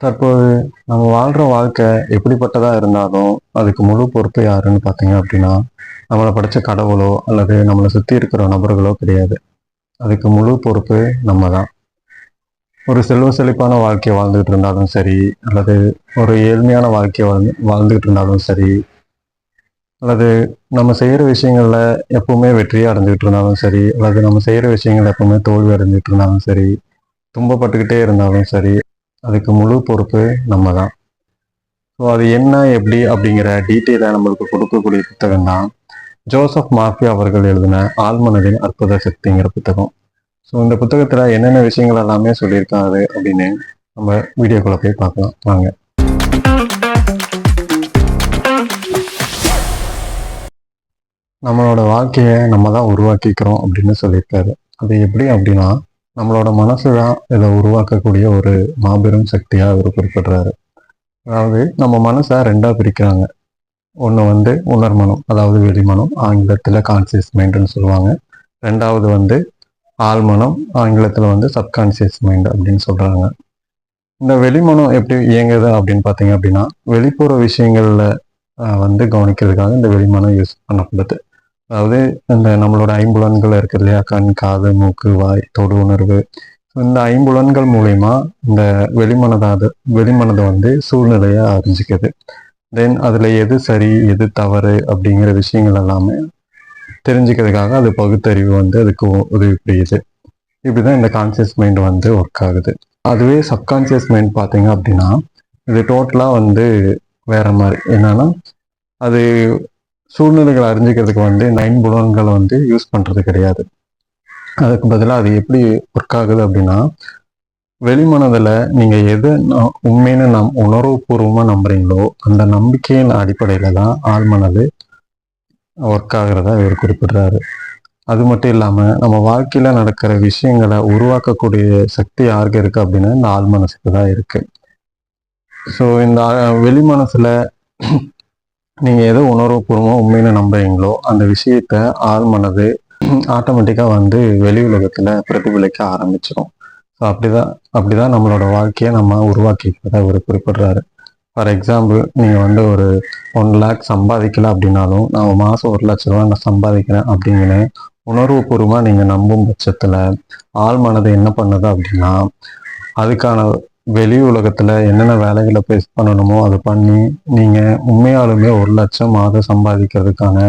தற்போது நம்ம வாழ்ற வாழ்க்கை எப்படிப்பட்டதா இருந்தாலும், அதுக்கு முழு பொறுப்பு யாருன்னு பார்த்தீங்க அப்படின்னா, நம்மள படைச்ச கடவுளோ அல்லது நம்மள சுத்தி இருக்கிற நபர்களோ கிடையாது. அதுக்கு முழு பொறுப்பு நம்ம தான். ஒரு செல்வ செழிப்பான வாழ்க்கை வாழ்ந்துகிட்டு இருந்தாலும் சரி, அல்லது ஒரு ஏழ்மையான வாழ்க்கைய வாழ்ந்துகிட்டு இருந்தாலும் சரி, அல்லது நம்ம செய்யற விஷயங்கள்ல எப்பவுமே வெற்றியா அடைஞ்சுகிட்டு இருந்தாலும் சரி, அல்லது நம்ம செய்யற விஷயங்கள்ல எப்பவுமே தோல்வி அடைஞ்சுட்டு இருந்தாலும் சரி, துன்பப்பட்டுக்கிட்டே இருந்தாலும் சரி, அதுக்கு முழு பொறுப்பு நம்ம தான். ஸோ அது என்ன, எப்படி அப்படிங்கிற டீட்டெயிலை நம்மளுக்கு கொடுக்கக்கூடிய புத்தகம் தான் ஜோசப் மார்ஃபி அவர்கள் எழுதின ஆழ்மனதின் அற்புத சக்திங்கிற புத்தகம். ஸோ இந்த புத்தகத்தில் என்னென்ன விஷயங்கள் எல்லாமே சொல்லியிருக்காரு அப்படின்னு நம்ம வீடியோக்குள்ள போய் பார்க்கலாம் வாங்க. நம்மளோட வாழ்க்கையை நம்ம தான் உருவாக்கிக்கிறோம் அப்படின்னு சொல்லியிருக்காரு. அது எப்படி அப்படின்னா, நம்மளோட மனசு தான் இதை உருவாக்கக்கூடிய ஒரு மாபெரும் சக்தியாக அவர் குறிப்பிடுறாரு. அதாவது நம்ம மனசை ரெண்டாக பிரிக்கிறாங்க. ஒன்று வந்து உணர்மனம், அதாவது வெளிமனம், ஆங்கிலத்தில் கான்சியஸ் மைண்டுன்னு சொல்லுவாங்க. ரெண்டாவது வந்து ஆழ்மனம், ஆங்கிலத்தில் வந்து சப்கான்சியஸ் மைண்ட் அப்படின்னு சொல்கிறாங்க. இந்த வெளிமனம் எப்படி இயங்குது அப்படின்னு பார்த்தீங்க அப்படின்னா, வெளிப்புற விஷயங்களில் வந்து கவனிக்கிறதுக்காக இந்த வெளிமனம் யூஸ் பண்ணப்படுது. அதாவது இந்த நம்மளோட ஐம்புலன்கள் இருக்குது இல்லையா, கண், காது, மூக்கு, வாய், தொடு உணர்வு. இந்த ஐம்புலன்கள் மூலயமா இந்த வெளிமனதை வந்து சூழ்நிலையை அறிஞ்சிக்குது. தென் அதில் எது சரி எது தவறு அப்படிங்கிற விஷயங்கள் எல்லாமே தெரிஞ்சுக்கிறதுக்காக அது பகுத்தறிவு வந்து அதுக்கு உதவி புரியுது. இப்படிதான் இந்த கான்சியஸ் மைண்ட் வந்து ஒர்க் ஆகுது. அதுவே சப்கான்சியஸ் மைண்ட் பார்த்தீங்க அப்படின்னா, இது டோட்டலாக வந்து வேற மாதிரி. என்னன்னா, அது சூழ்நிலைகளை அறிஞ்சிக்கிறதுக்கு வந்து இந்த ஐம்புலன்களை வந்து யூஸ் பண்ணுறது கிடையாது. அதுக்கு பதிலாக அது எப்படி ஒர்க் ஆகுது அப்படின்னா, வெளிமனதில் நீங்கள் எது உண்மைன்னு உணர்வுபூர்வமாக நம்புறீங்களோ அந்த நம்பிக்கையின் அடிப்படையில் தான் ஆழ்மனது ஒர்க் ஆகிறதா இவர் குறிப்பிடுறாரு. அது மட்டும் இல்லாமல் நம்ம வாழ்க்கையில் நடக்கிற விஷயங்களை உருவாக்கக்கூடிய சக்தி யாருக்கு இருக்குது அப்படின்னா இந்த ஆழ் மனசுக்கு தான் இருக்குது. ஸோ இந்த வெளி மனசில் நீங்கள் எதோ உணர்வுபூர்வமாக உண்மையில நம்புறீங்களோ அந்த விஷயத்த ஆழ் மனது ஆட்டோமேட்டிக்காக வந்து வெளி உலகத்தில் பிரதிபலிக்க ஆரம்பிச்சிடும். ஸோ அப்படிதான் நம்மளோட வாழ்க்கையை நம்ம உருவாக்கிக்கிறத இவர் குறிப்பிடுறாரு. ஃபார் எக்ஸாம்பிள், நீங்கள் வந்து ஒரு 1 லேக் சம்பாதிக்கல அப்படின்னாலும், நான் மாதம் 1,00,000 ரூபா நான் சம்பாதிக்கிறேன் அப்படிங்கிற உணர்வுபூர்வமாக நீங்கள் நம்பும் பட்சத்தில் ஆழ்மனது என்ன பண்ணுது அப்படின்னா, அதுக்கான வெளி உலகத்தில் என்னென்ன வேலைகளை பேஸ் பண்ணணுமோ அதை பண்ணி நீங்கள் உண்மையாலுமே 1,00,000 மாதம் சம்பாதிக்கிறதுக்கான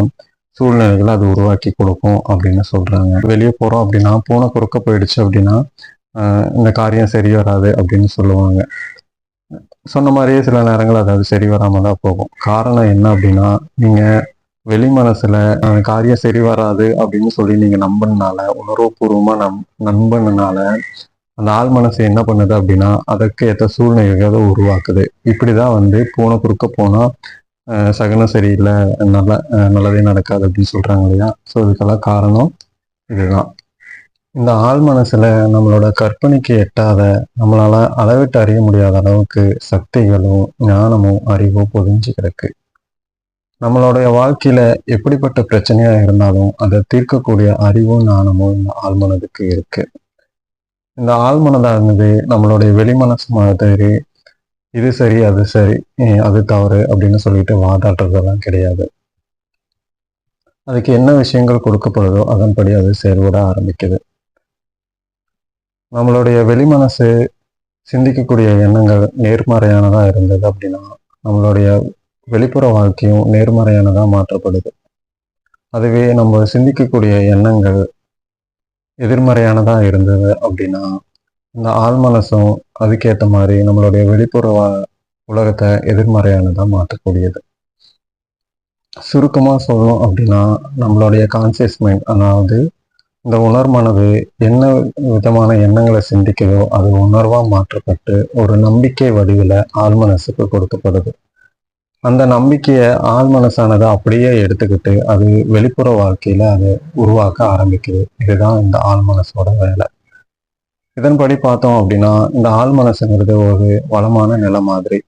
சூழ்நிலைகளை அது உருவாக்கி கொடுக்கும் அப்படின்னு சொல்கிறாங்க. வெளியே போகிறோம் அப்படின்னா, பூனை குறுக்க போயிடுச்சு அப்படின்னா இந்த காரியம் சரி வராது அப்படின்னு சொல்லுவாங்க. சொன்ன மாதிரியே சில நேரங்கள் அதாவது சரி வராமல் தான் போகும். காரணம் என்ன அப்படின்னா, நீங்கள் வெளி மனசில் காரியம் சரி வராது அப்படின்னு சொல்லி நீங்கள் நம்பினால, உணர்வுபூர்வமாக நம்பினால அந்த ஆள் மனசு என்ன பண்ணுது அப்படின்னா, அதற்கு ஏற்ற சூழ்நிலைகளை உருவாக்குது. இப்படி தான் வந்து பூனை குறுக்க போனால் சகனம் சரியில்லை, நல்லதே நடக்காது அப்படின்னு சொல்கிறாங்க இல்லையா. ஸோ இதுக்கெல்லாம் காரணம் இதுதான். இந்த ஆழ் மனசுல நம்மளோட கற்பனைக்கு எட்டாத, நம்மளால அளவிட்டு அறிய முடியாத அளவுக்கு சக்திகளும் ஞானமும் அறிவும் பொதிஞ்சு கிடக்கு. நம்மளுடைய வாழ்க்கையில எப்படிப்பட்ட பிரச்சனையா இருந்தாலும் அதை தீர்க்கக்கூடிய அறிவும் ஞானமும் இந்த ஆழ்மனதுக்கு இருக்கு. இந்த ஆழ்மனதானது நம்மளுடைய வெளிமனசு மாதிரி இது சரி அது சரி அது தவறு அப்படின்னு சொல்லிட்டு வாதாடுறதெல்லாம் கிடையாது. அதுக்கு என்ன விஷயங்கள் கொடுக்கப்படுதோ அதன்படி அது செயல்பட ஆரம்பிக்குது. நம்மளுடைய வெளிமனசு சிந்திக்கக்கூடிய எண்ணங்கள் நேர்மறையானதாக இருந்தது அப்படின்னா நம்மளுடைய வெளிப்புற வாழ்க்கையும் நேர்மறையானதாக மாற்றப்படுது. அதுவே நம்ம சிந்திக்கக்கூடிய எண்ணங்கள் எதிர்மறையானதாக இருந்தது அப்படின்னா இந்த ஆழ்மனசும் அதுக்கேற்ற மாதிரி நம்மளுடைய வெளிப்புற உலகத்தை எதிர்மறையானதாக மாற்றக்கூடியது. சுருக்கமாக சொல்லணும் அப்படின்னா நம்மளுடைய கான்சியஸ் மைண்ட், அதாவது இந்த உணர்வானது என்ன விதமான எண்ணங்களை சிந்திக்குதோ அது உணர்வாக மாற்றப்பட்டு ஒரு நம்பிக்கை வடிவில் ஆழ்மனசுக்கு கொடுக்கப்படுது. அந்த நம்பிக்கையை ஆழ்மனசானதை அப்படியே எடுத்துக்கிட்டு அது வெளிப்புற வாழ்க்கையில் அது உருவாக்க ஆரம்பிக்குது. இதுதான் இந்த ஆழ்மனசோட வேலை. இதன்படி பார்த்தோம் அப்படின்னா இந்த ஆழ்மனசுங்கிறது ஒரு வளமான நிலம் மாதிரி.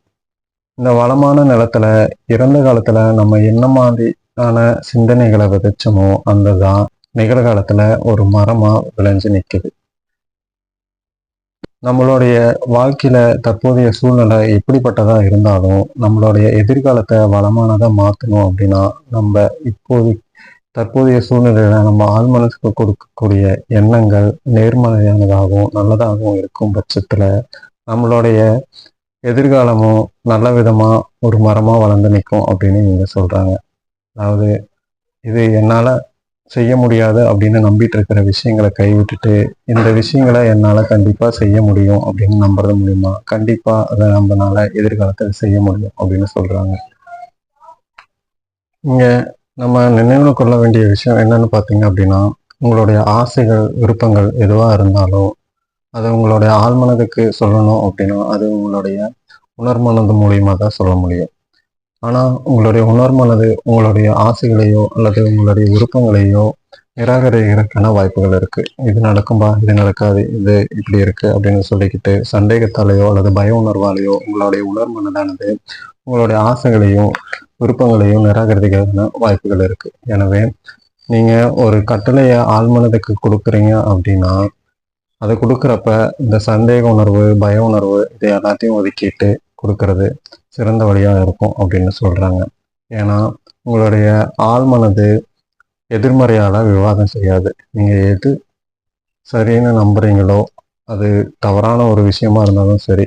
இந்த வளமான நிலத்துல இறந்த காலத்துல நம்ம என்ன மாதிரியான சிந்தனைகளை விதைச்சோமோ அந்த தான் நிகழ்காலத்துல ஒரு மரமா விளைஞ்சு நிற்குது. நம்மளுடைய வாழ்க்கையில தற்போதைய சூழ்நிலை எப்படிப்பட்டதா இருந்தாலும், நம்மளுடைய எதிர்காலத்த வளமானதா மாத்தணும் அப்படின்னா, நம்ம இப்போது தற்போதைய சூழ்நிலையில நம்ம ஆழ் மனசுக்கு கொடுக்கக்கூடிய எண்ணங்கள் நேர்மறையானதாகவும், நல்லதாகவும் இருக்கும் பட்சத்துல, நம்மளுடைய எதிர்காலமும் நல்ல விதமா ஒரு மரமா வளர்ந்து நிக்கும் அப்படின்னு இவங்க சொல்றாங்க. அதாவது இது என்னால செய்ய முடியாது அப்படின்னு நம்பிட்டு இருக்கிற விஷயங்கள கைவிட்டுட்டு, இந்த விஷயங்கள என்னால கண்டிப்பா செய்ய முடியும் அப்படின்னு நம்புறது மூலியமா, கண்டிப்பா அத நம்பனால எதிர்காலத்துல செய்ய முடியும் அப்படின்னு சொல்றாங்க. இங்க நம்ம நினைவுல கொள்ள வேண்டிய விஷயம் என்னன்னு பார்த்தீங்க அப்படின்னா, உங்களுடைய ஆசைகள், விருப்பங்கள் எதுவா இருந்தாலும், அத உங்களுடைய ஆழ்மனதுக்கு சொல்லணும் அப்படின்னா, அது உங்களுடைய உணர்மனது மூலியமா தான் சொல்ல முடியும். ஆனா, உங்களுடைய உணர்மனது உங்களுடைய ஆசைகளையோ, அல்லது உங்களுடைய விருப்பங்களையோ நிராகரிக்கிறதுக்கான வாய்ப்புகள் இருக்கு. இது நடக்கும்பா, இது நடக்காது, இது இப்படி இருக்கு அப்படின்னு சொல்லிக்கிட்டு சந்தேகத்தாலேயோ அல்லது பய உணர்வாலேயோ உங்களுடைய உணர்மனதானது உங்களுடைய ஆசைகளையும், விருப்பங்களையும் நிராகரிக்கிறதுக்கான வாய்ப்புகள் இருக்கு. எனவே, நீங்க ஒரு கட்டளைய ஆழ்மனதுக்கு குடுக்குறீங்க அப்படின்னா, அத குடுக்குறப்ப இந்த சந்தேக உணர்வு, பய உணர்வு இது எல்லாத்தையும் ஒதுக்கிட்டு குடுக்கறது சிறந்த வழியா இருக்கும் அப்படின்னு சொல்றாங்க. ஏன்னா, உங்களுடைய ஆழ்மனது எதிர்மறையால விவாதம் செய்யாது. நீங்க எது சரின்னு நம்புறீங்களோ, அது தவறான ஒரு விஷயமா இருந்தாலும் சரி,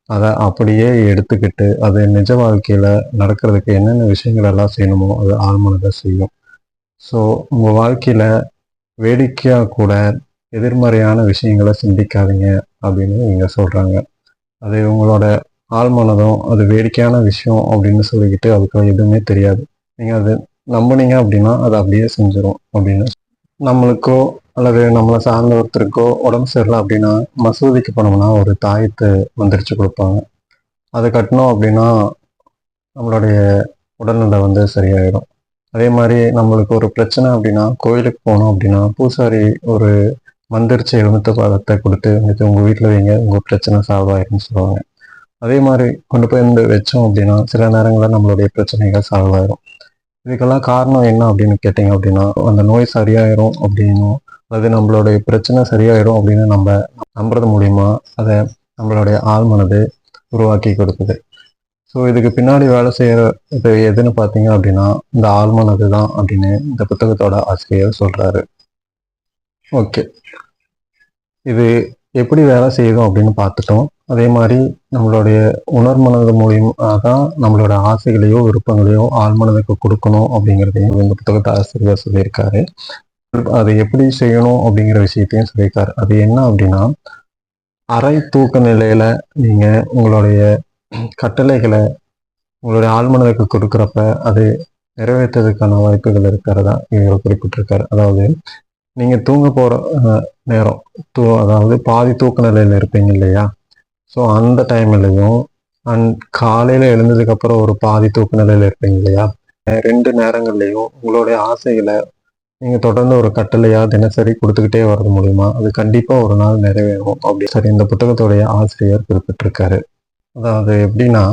அத அப்படியே எடுத்துக்கிட்டு, அது நிஜ வாழ்க்கையில நடக்கிறதுக்கு என்னென்ன விஷயங்கள் எல்லாம் செய்யணுமோ, அது ஆழ்மனது செய்யும். ஸோ, உங்க வாழ்க்கையில வேடிக்கையா கூட எதிர்மறையான விஷயங்கள சிந்திக்காதீங்க அப்படின்னு இவங்க சொல்றாங்க. அது உங்களோட ஆழ்மனதும் அது வேடிக்கையான விஷயம் அப்படின்னு சொல்லிக்கிட்டு அதுக்கு எதுவுமே தெரியாது. நீங்க அது நம்புனீங்க அப்படின்னா, அது அப்படியே செஞ்சிரும் அப்படின்னு. நம்மளுக்கோ அல்லது நம்மள சார்ந்த ஒருத்தருக்கோ உடம்பு சரியில்ல அப்படின்னா, மசூதிக்கு போனோம்னா ஒரு தாயத்து மந்திரிச்சு குடுப்பாங்க. அத கட்டுனோம் அப்படின்னா, நம்மளுடைய உடல்நிலை வந்து சரியாயிடும். அதே மாரி நம்மளுக்கு ஒரு பிரச்சனை அப்படின்னா, கோயிலுக்கு போனோம் அப்படின்னா, பூசாரி ஒரு மந்திரிச்ச எலுமிச்சை பழத்த குடுத்து, "இது உங்க வீட்ல வைங்க, உங்க பிரச்சனை சால்வ் ஆயிரும்ன்னு" சொல்லுவாங்க. அதே மாரி கொண்டு போய் வந்து வச்சோம் அப்படின்னா, சில நேரங்கள்ல நம்மளுடைய பிரச்சனைகள் சால்வ் ஆயிரும். இதுக்கெல்லாம் காரணம் என்ன அப்படின்னு கேட்டீங்க அப்படின்னா, அந்த நோய் சரியாயிரும் அப்படின்னும், அல்லது நம்மளுடைய பிரச்சனை சரியாயிடும் அப்படின்னு நம்ம நம்புறது மூலியமா, அத நம்மளுடைய ஆழ்மனது உருவாக்கி கொடுக்குது. ஸோ இதுக்கு பின்னாடி வேலை செய்யறது எதுன்னு பார்த்தீங்க அப்படின்னா, இந்த ஆழ்மனது தான் அப்படின்னு இந்த புத்தகத்தோட ஆசிரியர் சொல்றாரு. ஓகே. இது எப்படி வேலை செய்யுது அப்படின்னு பார்த்துட்டோம். அதே மாரி நம்மளுடைய உணர்மனது மூலியமா தான் நம்மளோட ஆசைகளையோ, விருப்பங்களையோ ஆழ்மனதுக்கு குடுக்கணும் அப்படிங்கிறதையும் இந்த புத்தகத்த ஆசிரியர் சொல்லியிருக்காரு. அதை எப்படி செய்யணும் அப்படிங்கிற விஷயத்தையும் சொல்லியிருக்காரு. அது என்ன அப்படின்னா, அரை தூக்க நிலையில நீங்க உங்களுடைய கட்டளைகள உங்களுடைய ஆழ்மனதுக்கு குடுக்குறப்ப, அது நிறைவேத்துறதுக்கான வாய்ப்புகள் இருக்கிறதா இவர் குறிப்பிட்டிருக்காரு. அதாவது நீங்க தூங்க போற நேரம். அதாவது பாதி தூக்க நிலையில இருப்பீங்க இல்லையா? ஸோ அந்த டைம்லயும் காலையில எழுந்ததுக்கு அப்புறம் ஒரு பாதி தூக்க நிலையில இருப்பீங்க இல்லையா? 2 நேரங்கள்லயும் உங்களுடைய ஆசைகள நீங்க தொடர்ந்து ஒரு கட்டளையா தினசரி குடுத்துக்கிட்டே வர்றது மூலியமா, அது கண்டிப்பா ஒரு நாள் நிறைவேறும். அப்படி சரி இந்த புத்தகத்துடைய ஆசிரியர் குறிப்பிட்டிருக்காரு. அதாவது எப்படின்னா,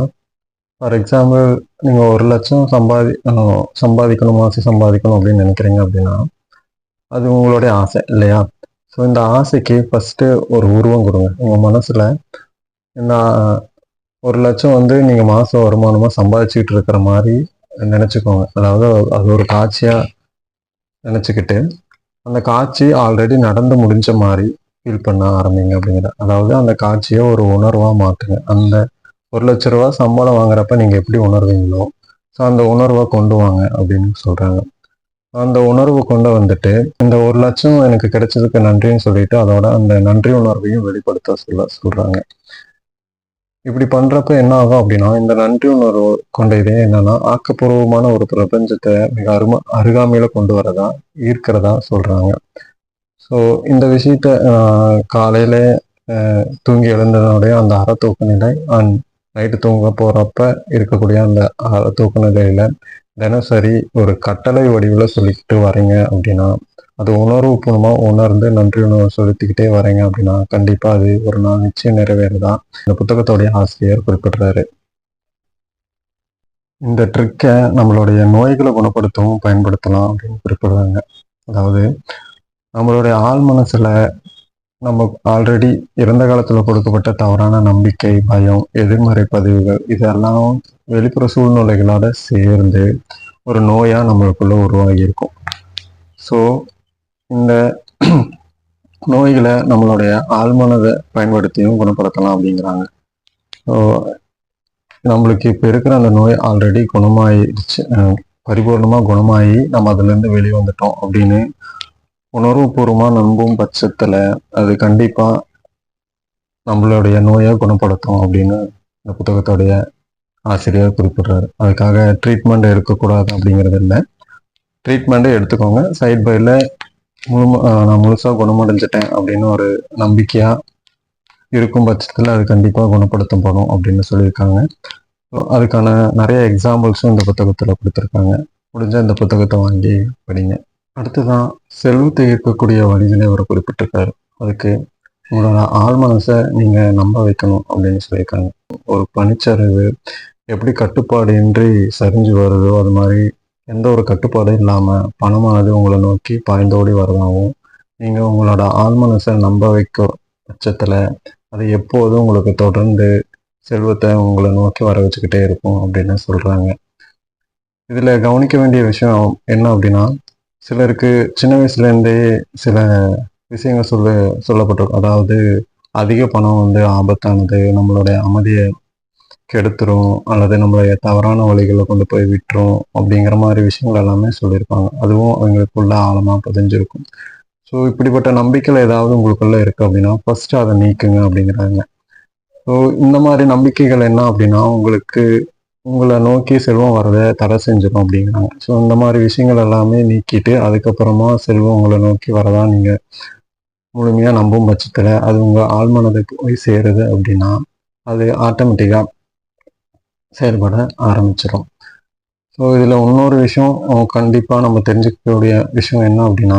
ஃபார் எக்ஸாம்பிள் நீங்க 1,00,000 சம்பாதிக்கணும், மாசம் சம்பாதிக்கணும் அப்படின்னு நினைக்கிறீங்க அப்படின்னா, அது உங்களுடைய ஆசை இல்லையா? ஸோ இந்த ஆசைக்கு ஃபர்ஸ்ட்டு ஒரு உருவம் குடுங்க. உங்க மனசுல நான் 1,00,000 வந்து நீங்க மாச வருமானமா சம்பாதிச்சுட்டு இருக்கிற மாரி நெனச்சுக்கோங்க. அதாவது அது ஒரு காட்சியா நெனச்சுக்கிட்டு, அந்த காட்சி ஆல்ரெடி நடந்து முடிஞ்ச மாரி ஃபீல் பண்ண ஆரம்பிங்க அப்படிங்கிறேன். அதாவது அந்த காட்சிய ஒரு உணர்வா மாத்துங்க. அந்த ரூ. 1,00,000 சம்பளம் வாங்குறப்ப நீங்க எப்படி உணர்வீங்களோ, ஸோ அந்த உணர்வ கொண்டு வாங்க அப்படின்னு சொல்றாங்க. அந்த உணர்வு கொண்டு வந்துட்டு, இந்த 1,00,000 எனக்கு கிடைச்சதுக்கு நன்றின்னு சொல்லிட்டு, அதோட அந்த நன்றி உணர்வையும் வெளிப்படுத்த சொல்றாங்க. இப்படி பண்றப்ப என்ன ஆகும் அப்படின்னா, இந்த நன்றி உணர்வு கொண்ட இதே என்னன்னா, ஆக்கப்பூர்வமான ஒரு பிரபஞ்சத்த மிக அருகாமையில கொண்டு வரதா, ஈர்க்கிறதா சொல்றாங்க. ஸோ இந்த விஷயத்த காலையில தூங்கி எழுந்ததனுடைய அந்த அரை தூக்க நிலை நைட்டு தூங்க போறப்ப இருக்கக்கூடிய அந்த தூக்க நிலையில தினசரி ஒரு கட்டளை வடிவுல சொல்லிக்கிட்டு வரீங்க அப்படின்னா, அது உணர்வுபூர்வமா உணர்ந்து நன்றி உணர்வு செலுத்திக்கிட்டே வரீங்க அப்படின்னா, கண்டிப்பா அது ஒரு நாள் நிச்சயம் நிறைவேறுதா இந்த புத்தகத்தோடைய ஆசிரியர் குறிப்பிடுறாரு. இந்த ட்ரிக்க நம்மளுடைய நோய்களை குணப்படுத்தவும் பயன்படுத்தலாம் அப்படின்னு குறிப்பிடுறாங்க. அதாவது நம்மளுடைய ஆழ் மனசுல நம்ம ஆல்ரெடி இறந்த காலத்தில் கொடுக்கப்பட்ட தவறான நம்பிக்கை, பயம், எதிர்மறை பதிவுகள் இதெல்லாம் வெளிப்புற சூழ்நிலைகளோட சேர்ந்து ஒரு நோயா நம்மளுக்குள்ள உருவாகி இருக்கும். ஸோ இந்த நோய்களை நம்மளுடைய ஆழ்மனதை பயன்படுத்தியும் குணப்படுத்தலாம் அப்படிங்கிறாங்க. ஸோ நம்மளுக்கு இப்போ இருக்கிற அந்த நோய் ஆல்ரெடி குணமாயிடுச்சு, பரிபூர்ணமாக குணமாகி நம்ம அதுலேருந்து வெளியே வந்துட்டோம் அப்படின்னு உணர்வுபூர்வமாக நம்பும் பட்சத்தில் அது கண்டிப்பாக நம்மளுடைய நோயை குணப்படுத்தும் அப்படின்னு இந்த புத்தகத்துடைய ஆசிரியர் குறிப்பிடுறாரு. அதுக்காக ட்ரீட்மெண்ட் எடுக்கக்கூடாது அப்படிங்கிறது இல்லை, ட்ரீட்மெண்ட்டை எடுத்துக்கோங்க. சைட் பையில் நான் முழுசாக குணமடைஞ்சிட்டேன் அப்படின்னு ஒரு நம்பிக்கையாக இருக்கும் பட்சத்தில் அது கண்டிப்பாக குணப்படுத்தப்படும் அப்படின்னு சொல்லியிருக்காங்க. அதுக்கான நிறைய எக்ஸாம்பிள்ஸும் இந்த புத்தகத்தில் கொடுத்துருக்காங்க. முடிஞ்ச இந்த புத்தகத்தை வாங்கி படிங்க. அடுத்துதான் செல்வத்தை ஈர்க்கக்கூடிய வழிகளை அவர் குறிப்பிட்டிருக்காரு. அதுக்கு உங்களோட ஆழ் மனசை நீங்கள் நம்ப வைக்கணும் அப்படின்னு சொல்லியிருக்காங்க. ஒரு பனிச்சரிவு எப்படி கட்டுப்பாடு இன்றி சரிஞ்சு வருதோ அது மாதிரி எந்த ஒரு கட்டுப்பாடும் இல்லாமல் பணமானது உங்களை நோக்கி பாய்ந்தோடி வரதாகவும், நீங்கள் உங்களோட ஆழ் மனசை நம்ப வைக்க பட்சத்தில் அது எப்போதும் உங்களுக்கு தொடர்ந்து செல்வத்தை உங்களை நோக்கி வர வச்சுக்கிட்டே இருக்கும் அப்படின்னு சொல்கிறாங்க. இதில் கவனிக்க வேண்டிய விஷயம் என்ன அப்படின்னா, சிலருக்கு சின்ன வயசுலேருந்தே சில விஷயங்கள் சொல்லப்பட்டிருக்கும். அதாவது அதிக பணம் வந்து ஆபத்தானது, நம்மளுடைய அமைதியை கெடுத்துரும், அல்லது நம்மளுடைய தவறான வழிகளில் கொண்டு போய் விட்டுரும் அப்படிங்கிற மாதிரி விஷயங்கள் எல்லாமே சொல்லியிருப்பாங்க. அதுவும் அவங்களுக்குள்ள ஆழமாக பதிஞ்சிருக்கும். ஸோ இப்படிப்பட்ட நம்பிக்கையில் ஏதாவது உங்களுக்குள்ள இருக்குது அப்படின்னா ஃபஸ்ட்டு அதை நீக்குங்க அப்படிங்கிறாங்க. ஸோ இந்த மாதிரி நம்பிக்கைகள் என்ன அப்படின்னா உங்களை நோக்கி செல்வம் வரதை தடை செஞ்சிடும் அப்படிங்கிறாங்க. ஸோ இந்த மாதிரி விஷயங்கள் எல்லாமே நீக்கிட்டு அதுக்கப்புறமா செல்வம் உங்களை நோக்கி வரதா நீங்கள் முழுமையாக நம்பும் பட்சத்தில் அது உங்கள் ஆழ்மனதுக்கு போய் சேருது அப்படின்னா அது ஆட்டோமேட்டிக்காக செயல்பட ஆரம்பிச்சிடும். ஸோ இதில் இன்னொரு விஷயம் கண்டிப்பாக நம்ம தெரிஞ்சுக்கக்கூடிய விஷயம் என்ன அப்படின்னா,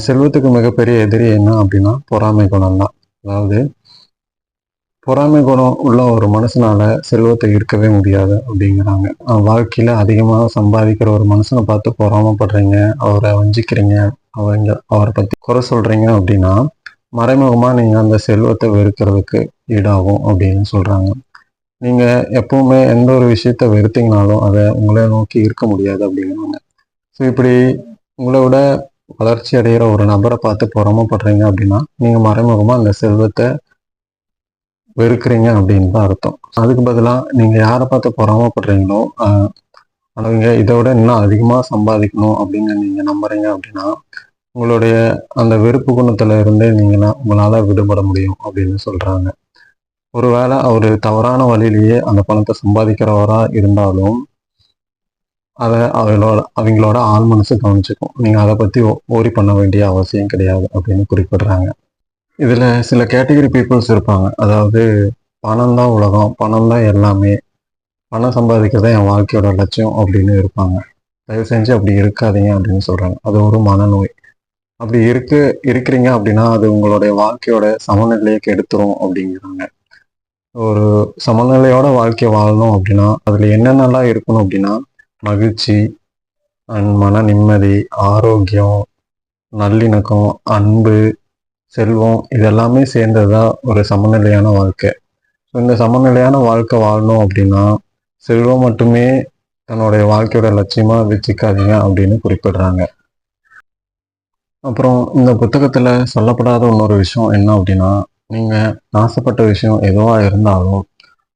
செல்வத்துக்கு மிகப்பெரிய எதிரி என்ன அப்படின்னா பொறாமை குணம் தான். அதாவது பொறாமை குணம் உள்ள ஒரு மனுஷனால செல்வத்தை ஈர்க்கவே முடியாது அப்படிங்கிறாங்க. வாழ்க்கையில் அதிகமாக சம்பாதிக்கிற ஒரு மனுஷனை பார்த்து பொறாமப்படுறீங்க, அவரை வஞ்சிக்கிறீங்க, அவரை பற்றி குறை சொல்கிறீங்க அப்படின்னா மறைமுகமாக நீங்கள் அந்த செல்வத்தை வெறுக்கிறதுக்கு ஈடாகும் அப்படின்னு சொல்கிறாங்க. நீங்கள் எப்பவுமே எந்த ஒரு விஷயத்த வெறுத்தீங்கனாலும் அதை உங்களை நோக்கி ஈர்க்க முடியாது அப்படிங்கிறாங்க. ஸோ இப்படி உங்களை விட வளர்ச்சி அடைகிற ஒரு நபரை பார்த்து பொறாமப்படுறீங்க அப்படின்னா நீங்கள் மறைமுகமாக அந்த செல்வத்தை வெறுக்கிறீங்க அப்படின்னு தான் அர்த்தம். அதுக்கு பதிலாக நீங்கள் யாரை பார்த்து பொறாமப்படுறீங்களோ அவங்க இதை விட இன்னும் அதிகமாக சம்பாதிக்கணும் அப்படின்னு நீங்கள் நம்புறீங்க அப்படின்னா உங்களுடைய அந்த வெறுப்பு குணத்துல இருந்தே உங்களால் விடுபட முடியும் அப்படின்னு சொல்கிறாங்க. ஒருவேளை அவர் தவறான வழியிலேயே அந்த பணத்தை சம்பாதிக்கிறவரா இருந்தாலும் அதை அவங்களோட ஆள் மனசு கவனிச்சுக்கும். நீங்கள் அதை பற்றி ஓரி பண்ண வேண்டிய அவசியம் கிடையாது அப்படின்னு குறிப்பிடுறாங்க. இதில் சில கேட்டகரி பீப்புள்ஸ் இருப்பாங்க. அதாவது பணம் தான் உலகம், பணம் தான் எல்லாமே, பணம் சம்பாதிக்கிறதா என் வாழ்க்கையோட லட்சியம் அப்படின்னு இருப்பாங்க. தயவு செஞ்சு அப்படி இருக்காதீங்க அப்படின்னு சொல்கிறாங்க. அது ஒரு மனநோய். அப்படி இருக்கிறீங்க அப்படின்னா அது உங்களுடைய வாழ்க்கையோட சமநிலையை கெடுத்துரும் அப்படிங்கிறாங்க. ஒரு சமநிலையோட வாழ்க்கை வாழணும் அப்படின்னா அதில் என்னென்னலாம் இருக்கணும் அப்படின்னா மகிழ்ச்சி, மன நிம்மதி, ஆரோக்கியம், நல்லிணக்கம், அன்பு, செல்வம் இதெல்லாமே சேர்ந்ததுதான் ஒரு சமநிலையான வாழ்க்கை. இந்த சமநிலையான வாழ்க்கை வாழணும் அப்படின்னா செல்வம் மட்டுமே தன்னுடைய வாழ்க்கையோட லட்சியமாக வச்சுக்காதீங்க அப்படின்னு குறிப்பிடுறாங்க. அப்புறம் இந்த புத்தகத்தில் சொல்லப்படாத இன்னொரு விஷயம் என்ன அப்படின்னா, நீங்கள் ஆசைப்பட்ட விஷயம் எதுவாக இருந்தாலும்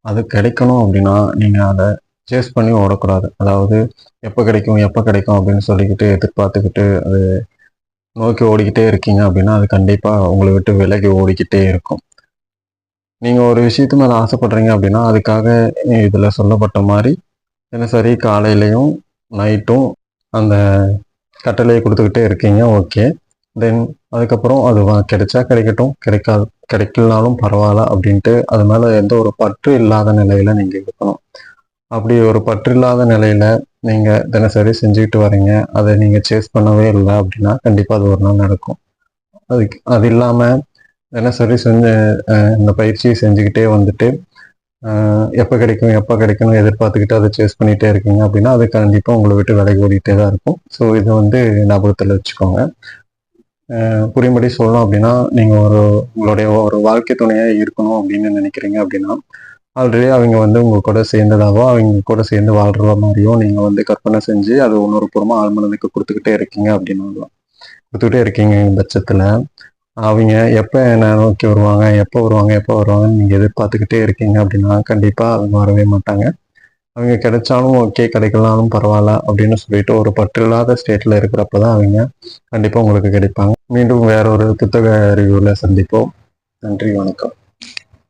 அது கிடைக்கணும் அப்படின்னா நீங்கள் அதை சேஸ் பண்ணி ஓடக்கூடாது. அதாவது எப்போ கிடைக்கும் அப்படின்னு சொல்லிக்கிட்டு எதிர்பார்த்துக்கிட்டு அது நோக்கி ஓடிக்கிட்டே இருக்கீங்க அப்படின்னா அது கண்டிப்பாக உங்களை விட்டு விலகி ஓடிக்கிட்டே இருக்கும். நீங்கள் ஒரு விஷயத்து மேலே ஆசைப்படுறீங்க அப்படின்னா அதுக்காக இதில் சொல்லப்பட்ட மாதிரி தினசரி காலையிலையும் நைட்டும் அந்த கட்டளையை கொடுத்துக்கிட்டே இருக்கீங்க. ஓகே, தென் அதுக்கப்புறம் அது கிடைச்சா கிடைக்கட்டும், கிடைக்கலனாலும் பரவாயில்ல அப்படின்ட்டு அது மேலே எந்த ஒரு பற்று இல்லாத நிலையில் நீங்கள் இருக்கணும். அப்படி ஒரு பற்று இல்லாத நிலையில் நீங்கள் தினசரி செஞ்சுக்கிட்டு வரீங்க, அதை நீங்கள் சேஸ் பண்ணவே இல்லை அப்படின்னா கண்டிப்பாக அது ஒரு நாள் நடக்கும். அது இல்லாமல் தினசரி இந்த பயிற்சியை செஞ்சுக்கிட்டே வந்துட்டு எப்போ கிடைக்கணும் எதிர்பார்த்துக்கிட்டு அதை சேஸ் பண்ணிகிட்டே இருக்கீங்க அப்படின்னா அது கண்டிப்பாக உங்களை விட்டு விலகி ஓடிக்கிட்டே தான் இருக்கும். ஸோ இதை ஞாபகத்தில் வச்சுக்கோங்க. புரியும்படி சொல்லணும் அப்படின்னா, நீங்கள் உங்களுடைய ஒரு வாழ்க்கை துணையாக இருக்கணும் அப்படின்னு நினைக்கிறீங்க அப்படின்னா, ஆல்ரெடி அவங்க வந்து உங்க கூட சேர்ந்ததாவோ, அவங்க கூட சேர்ந்து வாழ்ற மாதிரியோ நீங்கள் வந்து கற்பனை செஞ்சு அதை உணர்வுபூர்வமாக ஆழ்மனதுக்கு கொடுத்துக்கிட்டே இருக்கீங்க அப்படின்னா கொடுத்துக்கிட்டே இருக்கீங்க பட்சத்தில் அவங்க எப்போ என்ன நோக்கி வருவாங்க, எப்போ வருவாங்கன்னு நீங்கள் எதிர்பார்த்துக்கிட்டே இருக்கீங்க அப்படின்னா, கண்டிப்பாக அவங்க வரவே மாட்டாங்க. அவங்க கிடைச்சாலும் ஓகே, கிடைக்கலனாலும் பரவாயில்ல அப்படின்னு சொல்லிட்டு ஒரு பற்றில்லாத ஸ்டேட்டில் இருக்கிறப்ப தான் அவங்க கண்டிப்பாக உங்களுக்கு கிடைப்பாங்க. மீண்டும் வேற ஒரு புத்தக ரிவ்யூவில் சந்திப்போம். நன்றி, வணக்கம்.